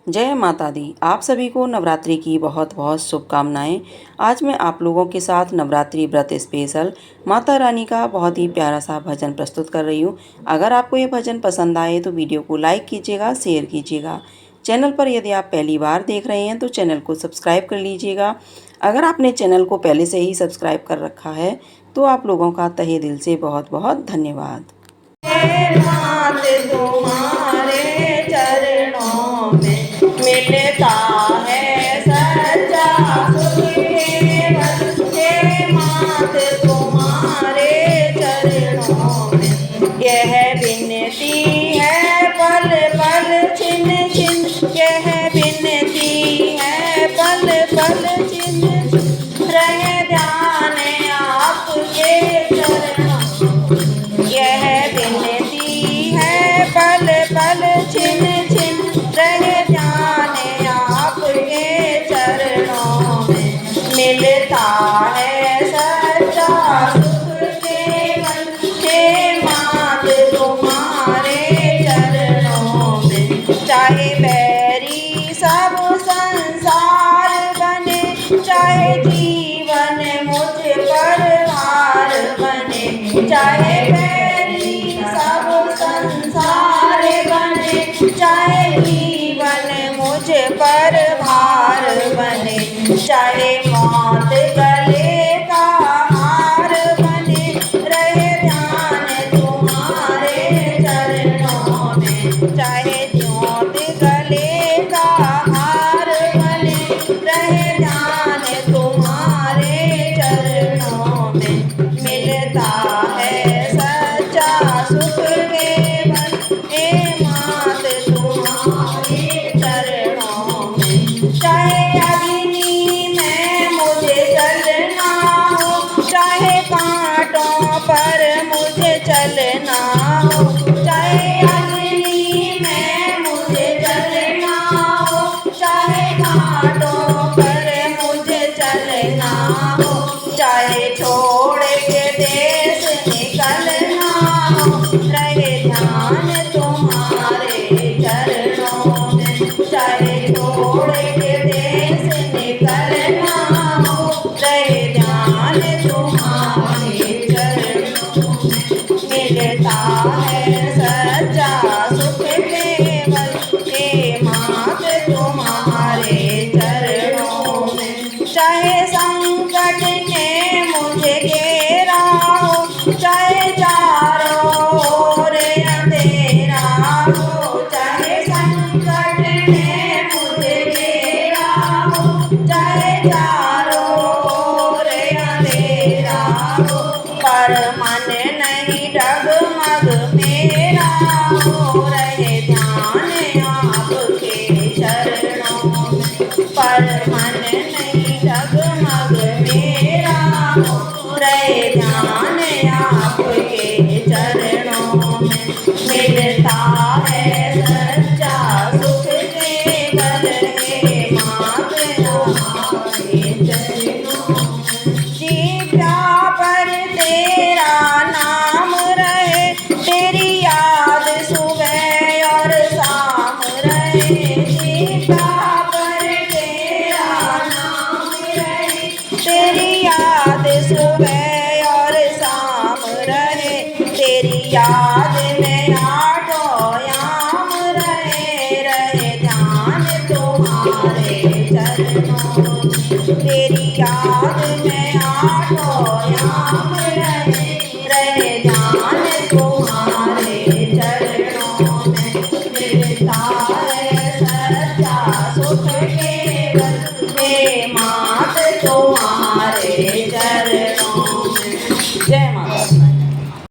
जय माता दी। आप सभी को नवरात्रि की बहुत बहुत शुभकामनाएं। आज मैं आप लोगों के साथ नवरात्रि व्रत स्पेशल माता रानी का बहुत ही प्यारा सा भजन प्रस्तुत कर रही हूँ। अगर आपको ये भजन पसंद आए तो वीडियो को लाइक कीजिएगा, शेयर कीजिएगा। चैनल पर यदि आप पहली बार देख रहे हैं तो चैनल को सब्सक्राइब कर लीजिएगा। अगर आपने चैनल को पहले से ही सब्सक्राइब कर रखा है तो आप लोगों का तहे दिल से बहुत बहुत धन्यवाद। मिलता है सच्चा सुख केवल हे मात तुम्हारे चरणों में। यह विनती है पल पल छिन छिन, यह विनती है पल पल छिन छिन, रह जाने आपके चरणों। यह विनती है पल पल छिन छिन, रह जाने आपके चरणों में। मिलता है सच्चा सुख केवल हे मात तुम्हारे चरणों में। चाहे बैरी सब संसार बने, चाहे जीवन मुझ पर भार बने। चाहे बैरी सब संसार बने, चाहे जीवन मुझ पर भार बने। चाहे मौत गले का हार बने, रहे ध्यान तुम्हारे चरणों में। चाहे ज्योत गले का हार बने, रहे ध्यान तुम्हारे चरणों में। मिलता है सच्चा सुख केवल हे मात तुम्हारे चरणों में। चाहे अग्नि में मुझे जलना हो, चाहे कांटों पर मुझे चलना हो। चाहे अग्नि में मुझे जलना हो, चाहे कांटों पर मुझे चलना हो। चाहे छोड़ के देश निकलना हो, रहे ध्यान तुम्हारे चरणों में। चाहे छोड़ के देश निकलना हो, रहे ध्यान तुम्हारे चरणों में। मिलता है सच्चा सुख केवल हे मात तुम्हारे चरणों में। चाहे संकट ने मुझे घेरा हो, चाहे चारों ओर अंधेरा हो। चाहे संकट ने मुझे घेरा हो, चाहे चारों ओर अंधेरा हो। पर मन नहीं डगमग मेरा हो, रहे ध्यान आपके चरणों में। पर मन नहीं डगमग मेरा हो, रहे ध्यान आपके चरणों में। मिलता है सच्चा सुख केवल हे मात तुम्हारे चरणों में। जीव्या पर तेरा नाम रहे, तेरी याद सुबह और शाम रहे। जीव्या पर तेरा नाम रहे, तेरी याद सुबह और शाम रहे। तेरी याद में आठों याम रहे, रहे ध्यान तुम्हारे चरणों में। तेरी याद में आठों याम रहे, रहे ध्यान तुम्हारे चरणों में। मिलता है सच्चा सुख केवल हे माँ